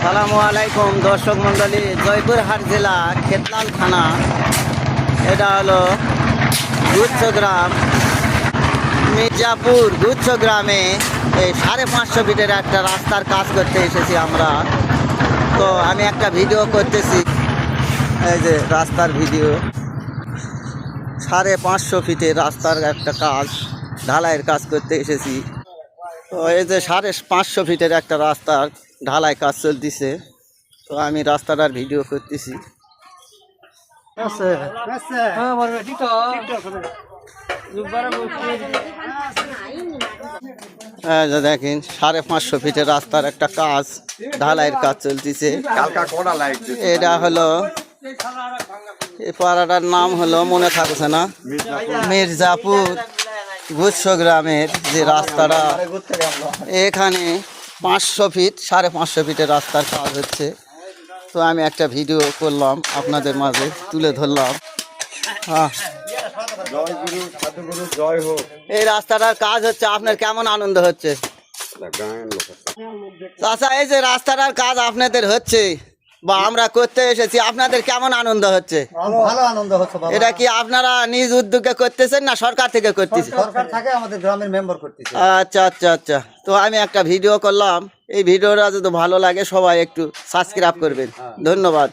সালামু আলাইকুম দর্শক মন্ডলী, জয়পুরহাট জেলা খেতলাল থানা। এটা হলো গুচ্ছগ্রাম, মির্জাপুর গুচ্ছগ্রামে এই 550 ফিটের একটা রাস্তার কাজ করতে এসেছি আমরা। তো আমি একটা ভিডিও করতেছি, এই যে রাস্তার ভিডিও। 550 ফিটের রাস্তার একটা কাজ, ঢালাইয়ের কাজ করতে এসেছি। তো এই যে 550 ফিটের একটা রাস্তার ঢালাই কাজ চলতেছে। তো আমি রাস্তাটার ভিডিও করতেছি। দেখেন 550 ফিটের রাস্তার একটা কাজ, ঢালাইয়ের কাজ চলতেছে। এটা হলো এই পাড়াটার নাম হলো, মনে থাকছে না, মির্জাপুর গুচ্ছগ্রামের যে রাস্তাটা, এখানে 500 ফিট 550 ফিটের রাস্তার কাজ হচ্ছে। তো আমি একটা ভিডিও করলাম, আপনাদের মাঝে তুলে ধরলাম। এই রাস্তাটার কাজ হচ্ছে, আপনার কেমন আনন্দ হচ্ছে? আচ্ছা, এই যে রাস্তাটার কাজ আপনাদের হচ্ছে বা আমরা করতে এসেছি, আপনাদের কেমন আনন্দ হচ্ছে? ভালো আনন্দ হচ্ছে। এটা কি আপনারা নিজ উদ্যোগে করতেছেন না সরকার থেকে করতেছেন? সরকার থেকে আমাদের গ্রামের মেম্বার করতেছে। আচ্ছা আচ্ছা আচ্ছা। তো আমি একটা ভিডিও করলাম, এই ভিডিওটা যদি ভালো লাগে সবাই একটু সাবস্ক্রাইব করবেন। ধন্যবাদ।